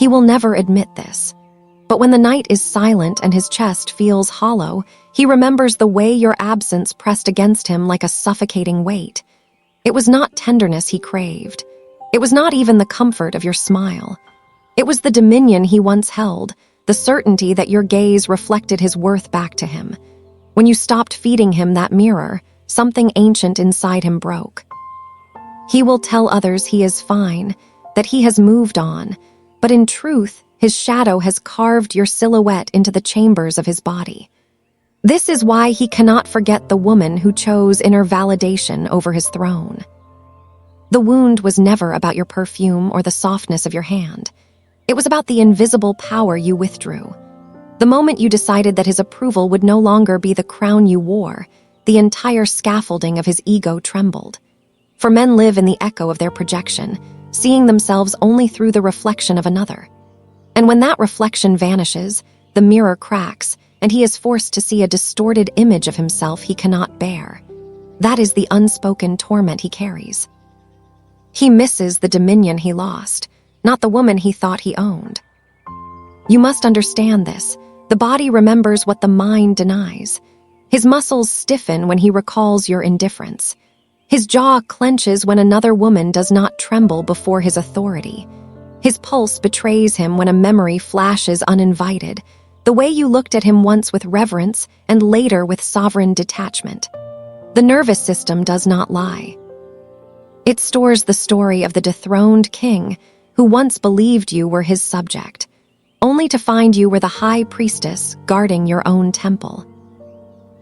He will never admit this. But when the night is silent and his chest feels hollow, he remembers the way your absence pressed against him like a suffocating weight. It was not tenderness he craved. It was not even the comfort of your smile. It was the dominion he once held, the certainty that your gaze reflected his worth back to him. When you stopped feeding him that mirror, something ancient inside him broke. He will tell others he is fine, that he has moved on, but in truth, his shadow has carved your silhouette into the chambers of his body. This is why he cannot forget the woman who chose inner validation over his throne. The wound was never about your perfume or the softness of your hand. It was about the invisible power you withdrew. The moment you decided that his approval would no longer be the crown you wore, the entire scaffolding of his ego trembled. For men live in the echo of their projection, seeing themselves only through the reflection of another. And when that reflection vanishes, the mirror cracks, and he is forced to see a distorted image of himself he cannot bear. That is the unspoken torment he carries. He misses the dominion he lost, not the woman he thought he owned. You must understand this. The body remembers what the mind denies. His muscles stiffen when he recalls your indifference. His jaw clenches when another woman does not tremble before his authority. His pulse betrays him when a memory flashes uninvited, the way you looked at him once with reverence and later with sovereign detachment. The nervous system does not lie. It stores the story of the dethroned king who once believed you were his subject, only to find you were the high priestess guarding your own temple.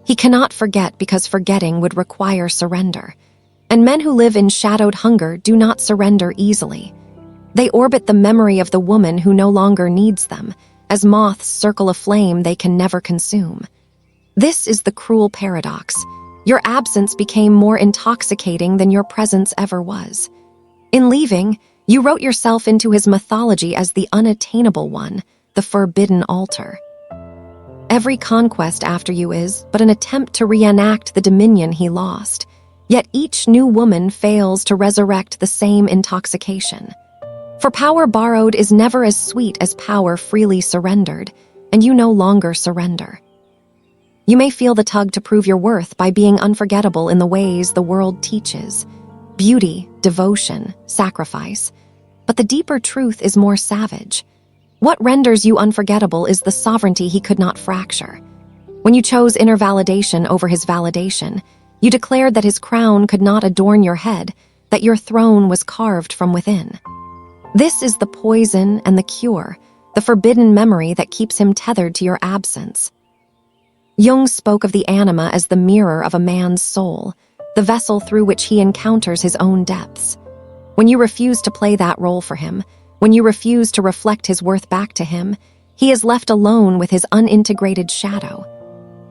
He cannot forget because forgetting would require surrender, and men who live in shadowed hunger do not surrender easily. They orbit the memory of the woman who no longer needs them, as moths circle a flame they can never consume. This is the cruel paradox. Your absence became more intoxicating than your presence ever was. In leaving, you wrote yourself into his mythology as the unattainable one, the forbidden altar. Every conquest after you is but an attempt to reenact the dominion he lost, yet each new woman fails to resurrect the same intoxication. For power borrowed is never as sweet as power freely surrendered, and you no longer surrender. You may feel the tug to prove your worth by being unforgettable in the ways the world teaches: beauty, devotion, sacrifice. But the deeper truth is more savage. What renders you unforgettable is the sovereignty he could not fracture. When you chose inner validation over his validation, you declared that his crown could not adorn your head, that your throne was carved from within. This is the poison and the cure, the forbidden memory that keeps him tethered to your absence. Jung spoke of the anima as the mirror of a man's soul, the vessel through which he encounters his own depths. When you refuse to play that role for him, when you refuse to reflect his worth back to him, he is left alone with his unintegrated shadow.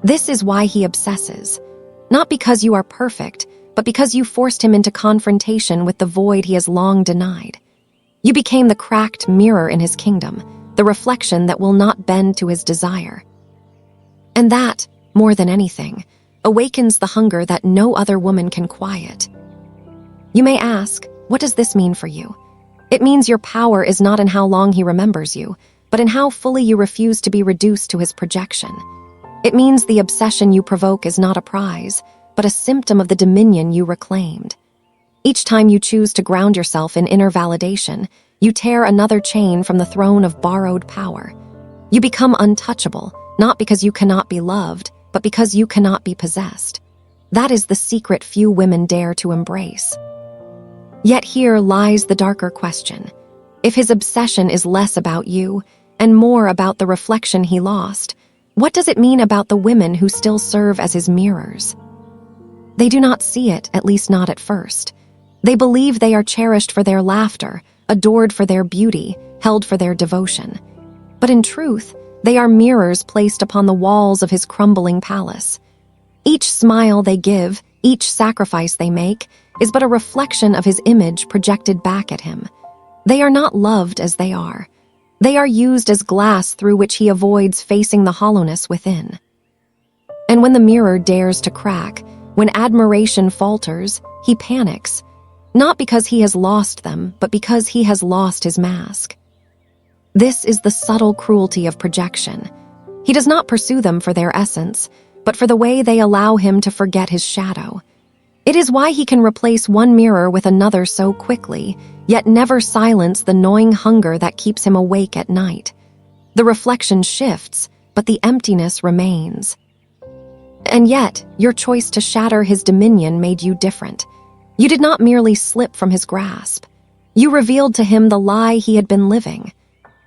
This is why he obsesses, not because you are perfect, but because you forced him into confrontation with the void he has long denied. You became the cracked mirror in his kingdom, the reflection that will not bend to his desire. And that, more than anything, awakens the hunger that no other woman can quiet. You may ask, what does this mean for you? It means your power is not in how long he remembers you, but in how fully you refuse to be reduced to his projection. It means the obsession you provoke is not a prize, but a symptom of the dominion you reclaimed. Each time you choose to ground yourself in inner validation, you tear another chain from the throne of borrowed power. You become untouchable, not because you cannot be loved, but because you cannot be possessed. That is the secret few women dare to embrace. Yet here lies the darker question. If his obsession is less about you and more about the reflection he lost, what does it mean about the women who still serve as his mirrors? They do not see it, at least not at first. They believe they are cherished for their laughter, adored for their beauty, held for their devotion. But in truth, they are mirrors placed upon the walls of his crumbling palace. Each smile they give, each sacrifice they make, is but a reflection of his image projected back at him. They are not loved as they are. They are used as glass through which he avoids facing the hollowness within. And when the mirror dares to crack, when admiration falters, he panics, not because he has lost them, but because he has lost his mask. This is the subtle cruelty of projection. He does not pursue them for their essence, but for the way they allow him to forget his shadow. It is why he can replace one mirror with another so quickly, yet never silence the gnawing hunger that keeps him awake at night. The reflection shifts, but the emptiness remains. And yet, your choice to shatter his dominion made you different. You did not merely slip from his grasp. You revealed to him the lie he had been living.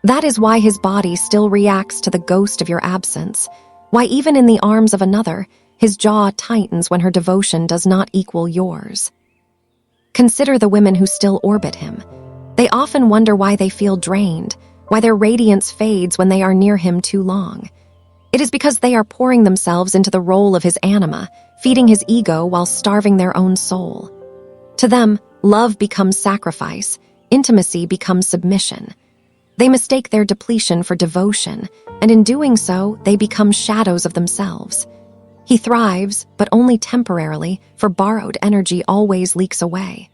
That is why his body still reacts to the ghost of your absence, why even in the arms of another, his jaw tightens when her devotion does not equal yours. Consider the women who still orbit him. They often wonder why they feel drained, why their radiance fades when they are near him too long. It is because they are pouring themselves into the role of his anima, feeding his ego while starving their own soul. To them, love becomes sacrifice, intimacy becomes submission. They mistake their depletion for devotion, and in doing so, they become shadows of themselves. He thrives, but only temporarily, for borrowed energy always leaks away.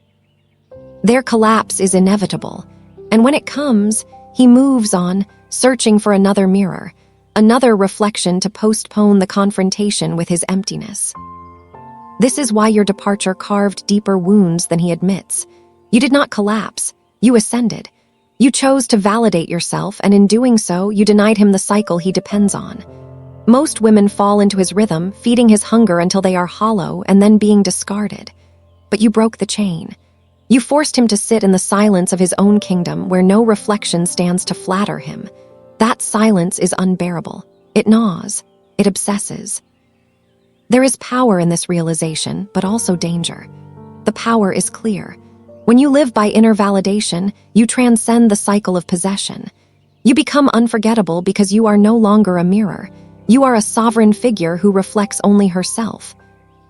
Their collapse is inevitable, and when it comes, he moves on, searching for another mirror, another reflection to postpone the confrontation with his emptiness. This is why your departure carved deeper wounds than he admits. You did not collapse, you ascended. You chose to validate yourself, and in doing so, you denied him the cycle he depends on. Most women fall into his rhythm, feeding his hunger until they are hollow and then being discarded. But you broke the chain. You forced him to sit in the silence of his own kingdom where no reflection stands to flatter him. That silence is unbearable. It gnaws. It obsesses. There is power in this realization, but also danger. The power is clear. When you live by inner validation, you transcend the cycle of possession. You become unforgettable because you are no longer a mirror. You are a sovereign figure who reflects only herself.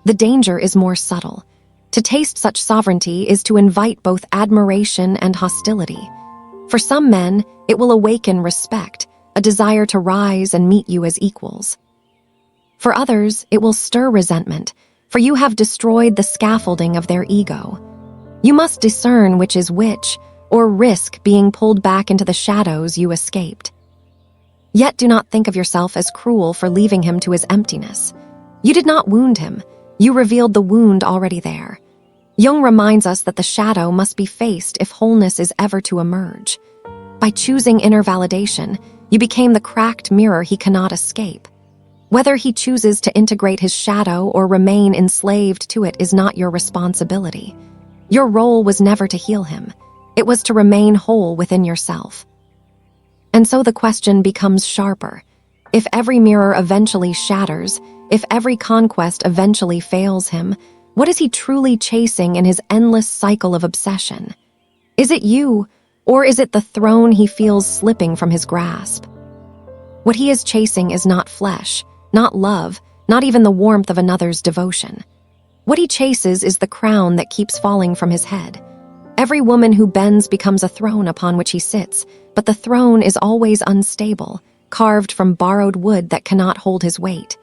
The danger is more subtle. To taste such sovereignty is to invite both admiration and hostility. For some men, it will awaken respect, a desire to rise and meet you as equals. For others, it will stir resentment, for you have destroyed the scaffolding of their ego. You must discern which is which, or risk being pulled back into the shadows you escaped. Yet do not think of yourself as cruel for leaving him to his emptiness. You did not wound him. You revealed the wound already there. Jung reminds us that the shadow must be faced if wholeness is ever to emerge. By choosing inner validation, you became the cracked mirror he cannot escape. Whether he chooses to integrate his shadow or remain enslaved to it is not your responsibility. Your role was never to heal him. It was to remain whole within yourself. And so the question becomes sharper. If every mirror eventually shatters, if every conquest eventually fails him, what is he truly chasing in his endless cycle of obsession? Is it you, or is it the throne he feels slipping from his grasp? What he is chasing is not flesh, not love, not even the warmth of another's devotion. What he chases is the crown that keeps falling from his head. Every woman who bends becomes a throne upon which he sits, but the throne is always unstable, carved from borrowed wood that cannot hold his weight.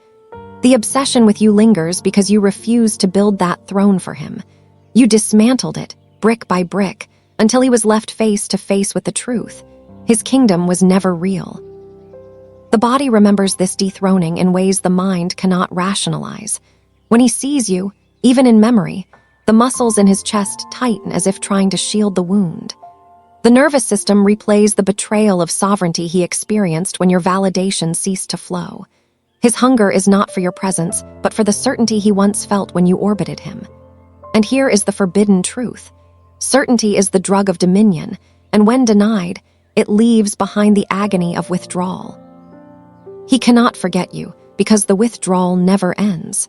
The obsession with you lingers because you refused to build that throne for him. You dismantled it, brick by brick, until he was left face to face with the truth. His kingdom was never real. The body remembers this dethroning in ways the mind cannot rationalize. When he sees you, even in memory, the muscles in his chest tighten as if trying to shield the wound. The nervous system replays the betrayal of sovereignty he experienced when your validation ceased to flow. His hunger is not for your presence, but for the certainty he once felt when you orbited him. And here is the forbidden truth. Certainty is the drug of dominion, and when denied, it leaves behind the agony of withdrawal. He cannot forget you, because the withdrawal never ends.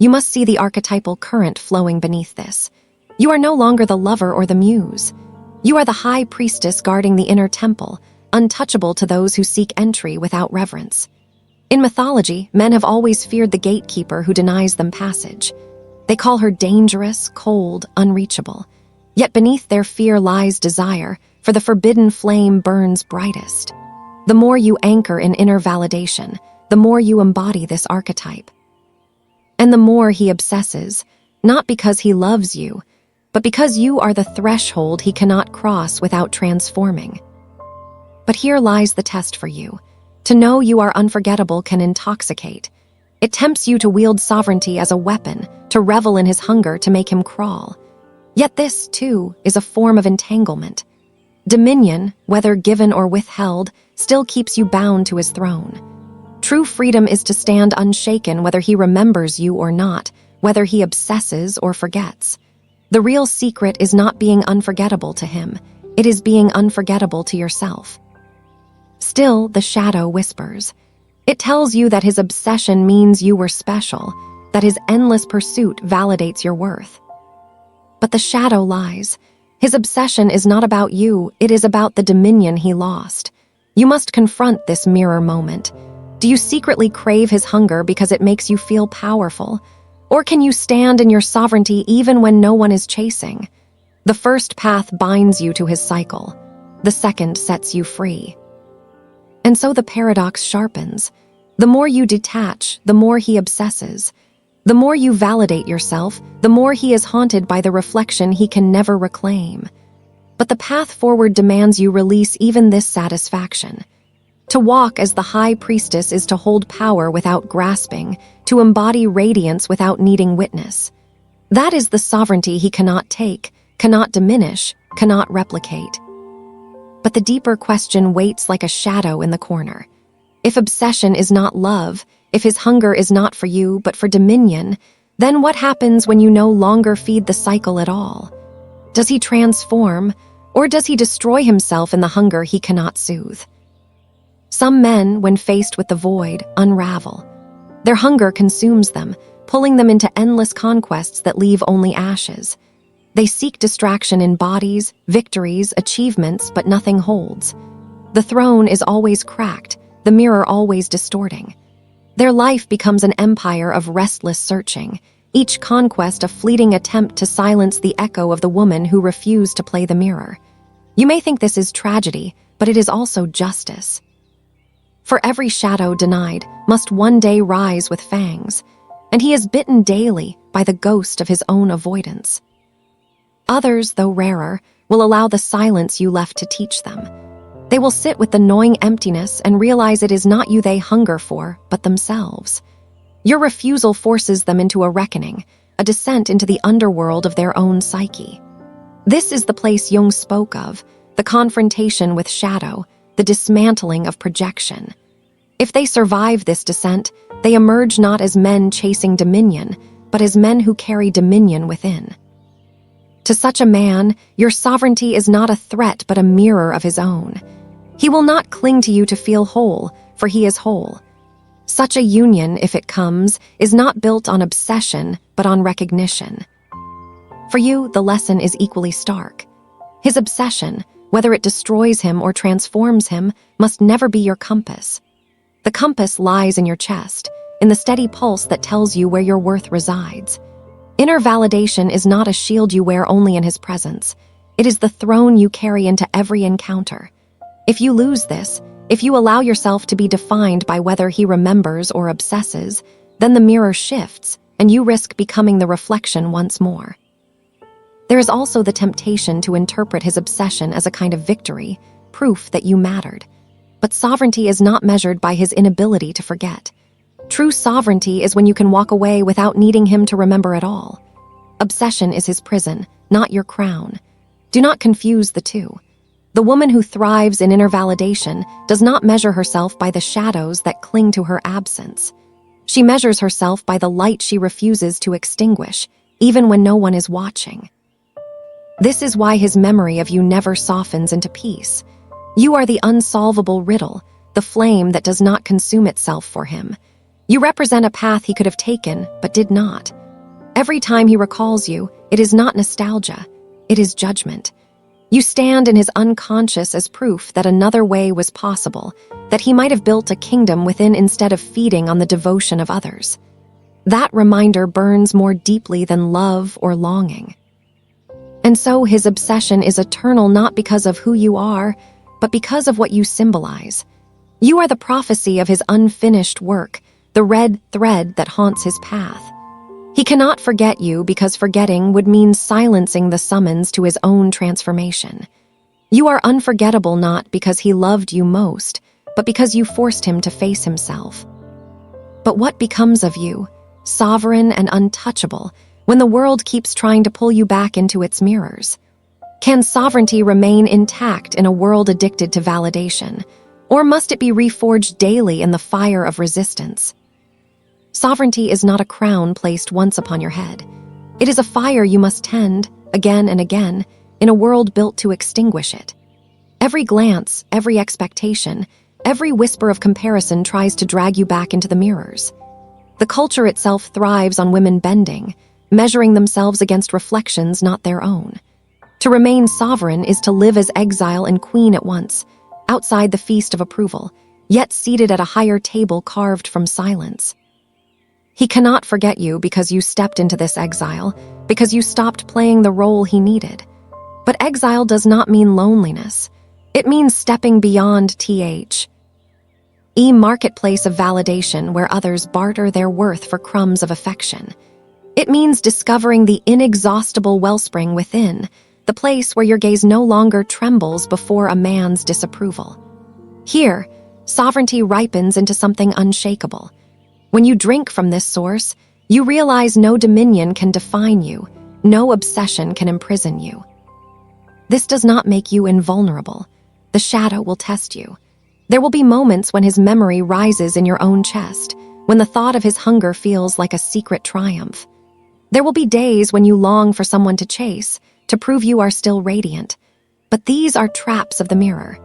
You must see the archetypal current flowing beneath this. You are no longer the lover or the muse. You are the high priestess guarding the inner temple, untouchable to those who seek entry without reverence. In mythology, men have always feared the gatekeeper who denies them passage. They call her dangerous, cold, unreachable. Yet beneath their fear lies desire, for the forbidden flame burns brightest. The more you anchor in inner validation, the more you embody this archetype. And the more he obsesses, not because he loves you, but because you are the threshold he cannot cross without transforming. But But here lies the test for you. To know you are unforgettable can intoxicate. It tempts you to wield sovereignty as a weapon, to revel in his hunger to make him crawl. Yet this, too, is a form of entanglement. Dominion, whether given or withheld, still keeps you bound to his throne. True freedom is to stand unshaken whether he remembers you or not, whether he obsesses or forgets. The real secret is not being unforgettable to him. It is being unforgettable to yourself. Still, the shadow whispers. It tells you that his obsession means you were special, that his endless pursuit validates your worth. But the shadow lies. His obsession is not about you, it is about the dominion he lost. You must confront this mirror moment. Do you secretly crave his hunger because it makes you feel powerful? Or can you stand in your sovereignty even when no one is chasing? The first path binds you to his cycle. The second sets you free. And so the paradox sharpens. The more you detach, the more he obsesses. The more you validate yourself, the more he is haunted by the reflection he can never reclaim. But the path forward demands you release even this satisfaction. To walk as the high priestess is to hold power without grasping, to embody radiance without needing witness. That is the sovereignty he cannot take, cannot diminish, cannot replicate. But the deeper question waits like a shadow in the corner. If obsession is not love, if his hunger is not for you but for dominion, then what happens when you no longer feed the cycle at all? Does he transform, or does he destroy himself in the hunger he cannot soothe? Some men, when faced with the void, unravel. Their hunger consumes them, pulling them into endless conquests that leave only ashes. They seek distraction in bodies, victories, achievements, but nothing holds. The throne is always cracked, the mirror always distorting. Their life becomes an empire of restless searching, each conquest a fleeting attempt to silence the echo of the woman who refused to play the mirror. You may think this is tragedy, but it is also justice. For every shadow denied must one day rise with fangs, and he is bitten daily by the ghost of his own avoidance. Others, though rarer, will allow the silence you left to teach them. They will sit with the gnawing emptiness and realize it is not you they hunger for, but themselves. Your refusal forces them into a reckoning, a descent into the underworld of their own psyche. This is the place Jung spoke of, the confrontation with shadow, the dismantling of projection. If they survive this descent, they emerge not as men chasing dominion, but as men who carry dominion within. To such a man, your sovereignty is not a threat but a mirror of his own. He will not cling to you to feel whole, for he is whole. Such a union, if it comes, is not built on obsession, but on recognition. For you, the lesson is equally stark. His obsession, whether it destroys him or transforms him, must never be your compass. The compass lies in your chest, in the steady pulse that tells you where your worth resides. Inner validation is not a shield you wear only in his presence. It is the throne you carry into every encounter. If you lose this, if you allow yourself to be defined by whether he remembers or obsesses, then the mirror shifts, and you risk becoming the reflection once more. There is also the temptation to interpret his obsession as a kind of victory, proof that you mattered. But sovereignty is not measured by his inability to forget. True sovereignty is when you can walk away without needing him to remember at all. Obsession is his prison, not your crown. Do not confuse the two. The woman who thrives in inner validation does not measure herself by the shadows that cling to her absence. She measures herself by the light she refuses to extinguish, even when no one is watching. This is why his memory of you never softens into peace. You are the unsolvable riddle, the flame that does not consume itself for him. You represent a path he could have taken, but did not. Every time he recalls you, it is not nostalgia, it is judgment. You stand in his unconscious as proof that another way was possible, that he might have built a kingdom within instead of feeding on the devotion of others. That reminder burns more deeply than love or longing. And so his obsession is eternal not because of who you are, but because of what you symbolize. You are the prophecy of his unfinished work, the red thread that haunts his path. He cannot forget you because forgetting would mean silencing the summons to his own transformation. You are unforgettable not because he loved you most, but because you forced him to face himself. But what becomes of you, sovereign and untouchable, when the world keeps trying to pull you back into its mirrors? Can sovereignty remain intact in a world addicted to validation, or must it be reforged daily in the fire of resistance? Sovereignty is not a crown placed once upon your head. It is a fire you must tend, again and again, in a world built to extinguish it. Every glance, every expectation, every whisper of comparison tries to drag you back into the mirrors. The culture itself thrives on women bending, measuring themselves against reflections not their own. To remain sovereign is to live as exile and queen at once, outside the feast of approval, yet seated at a higher table carved from silence. He cannot forget you because you stepped into this exile, because you stopped playing the role he needed. But exile does not mean loneliness. It means stepping beyond marketplace of validation where others barter their worth for crumbs of affection. It means discovering the inexhaustible wellspring within, the place where your gaze no longer trembles before a man's disapproval. Here, sovereignty ripens into something unshakable. When you drink from this source, you realize no dominion can define you, no obsession can imprison you. This does not make you invulnerable. The shadow will test you. There will be moments when his memory rises in your own chest, when the thought of his hunger feels like a secret triumph. There will be days when you long for someone to chase, to prove you are still radiant. But these are traps of the mirror.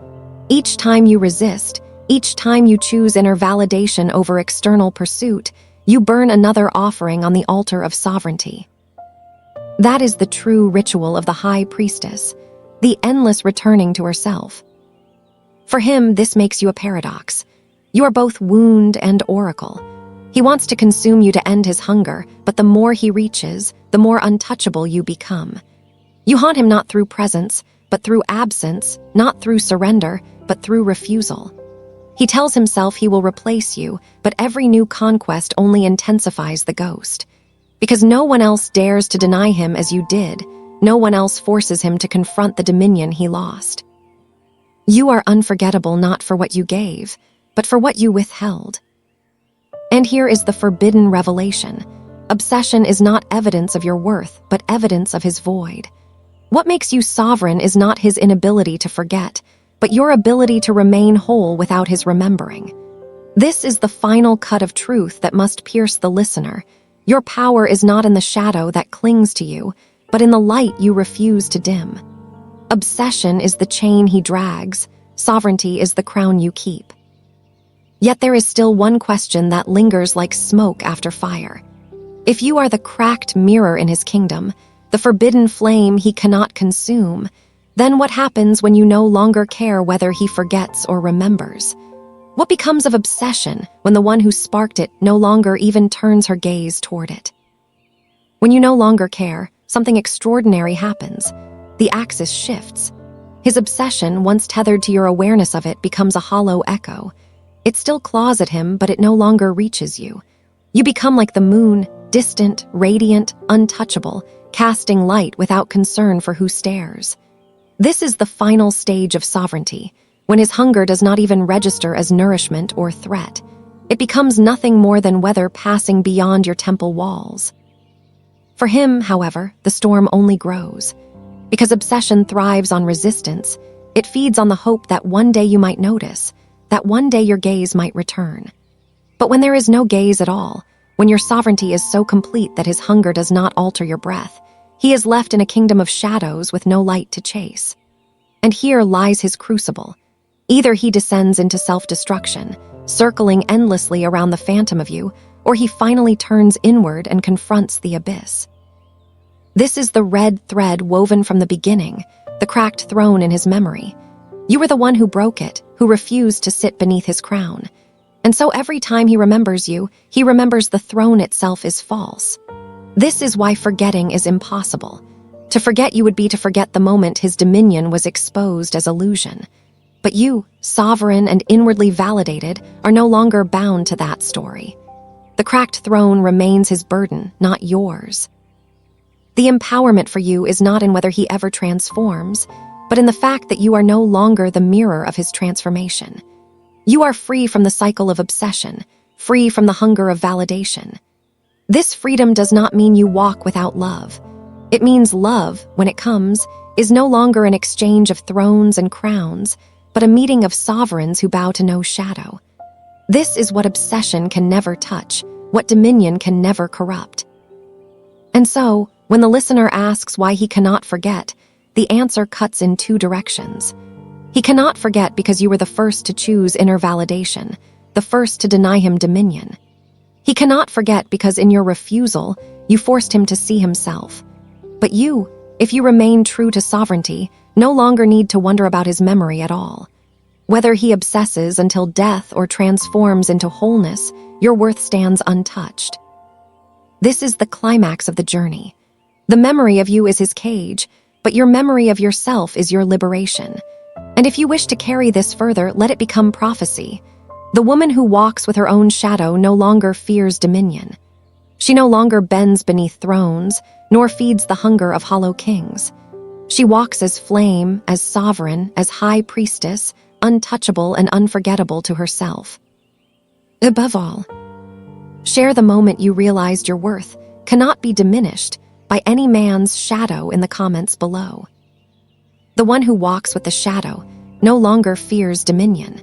Each time you resist, each time you choose inner validation over external pursuit, you burn another offering on the altar of sovereignty. That is the true ritual of the high priestess, the endless returning to herself. For him, this makes you a paradox. You are both wound and oracle. He wants to consume you to end his hunger, but the more he reaches, the more untouchable you become. You haunt him not through presence, but through absence, not through surrender, but through refusal. He tells himself he will replace you, but every new conquest only intensifies the ghost. Because no one else dares to deny him as you did, no one else forces him to confront the dominion he lost. You are unforgettable not for what you gave, but for what you withheld. And here is the forbidden revelation. Obsession is not evidence of your worth, but evidence of his void. What makes you sovereign is not his inability to forget, but your ability to remain whole without his remembering. This is the final cut of truth that must pierce the listener. Your power is not in the shadow that clings to you, but in the light you refuse to dim. Obsession is the chain he drags, sovereignty is the crown you keep. Yet there is still one question that lingers like smoke after fire. If you are the cracked mirror in his kingdom, the forbidden flame he cannot consume, then what happens when you no longer care whether he forgets or remembers? What becomes of obsession when the one who sparked it no longer even turns her gaze toward it? When you no longer care, something extraordinary happens. The axis shifts. His obsession, once tethered to your awareness of it, becomes a hollow echo. It still claws at him, but it no longer reaches you. You become like the moon, distant, radiant, untouchable, casting light without concern for who stares. This is the final stage of sovereignty, when his hunger does not even register as nourishment or threat. It becomes nothing more than weather passing beyond your temple walls. For him, however, the storm only grows. Because obsession thrives on resistance, it feeds on the hope that one day you might notice, that one day your gaze might return. But when there is no gaze at all, when your sovereignty is so complete that his hunger does not alter your breath, he is left in a kingdom of shadows with no light to chase. And here lies his crucible. Either he descends into self-destruction, circling endlessly around the phantom of you, or he finally turns inward and confronts the abyss. This is the red thread woven from the beginning, the cracked throne in his memory. You were the one who broke it, who refused to sit beneath his crown. And so every time he remembers you, he remembers the throne itself is false. This is why forgetting is impossible. To forget you would be to forget the moment his dominion was exposed as illusion. But you, sovereign and inwardly validated, are no longer bound to that story. The cracked throne remains his burden, not yours. The empowerment for you is not in whether he ever transforms. but in the fact that you are no longer the mirror of his transformation. You are free from the cycle of obsession, free from the hunger of validation. This freedom does not mean you walk without love. It means love, when it comes, is no longer an exchange of thrones and crowns, but a meeting of sovereigns who bow to no shadow. This is what obsession can never touch, what dominion can never corrupt. And so, when the listener asks why he cannot forget, the answer cuts in two directions. He cannot forget because you were the first to choose inner validation, the first to deny him dominion. He cannot forget because in your refusal, you forced him to see himself. But you, if you remain true to sovereignty, no longer need to wonder about his memory at all. Whether he obsesses until death or transforms into wholeness, your worth stands untouched. This is the climax of the journey. The memory of you is his cage, but your memory of yourself is your liberation. And if you wish to carry this further, let it become prophecy. The woman who walks with her own shadow no longer fears dominion. She no longer bends beneath thrones, nor feeds the hunger of hollow kings. She walks as flame, as sovereign, as high priestess, untouchable and unforgettable to herself. Above all, share the moment you realized your worth cannot be diminished by any man's shadow in the comments below. The one who walks with the shadow no longer fears dominion.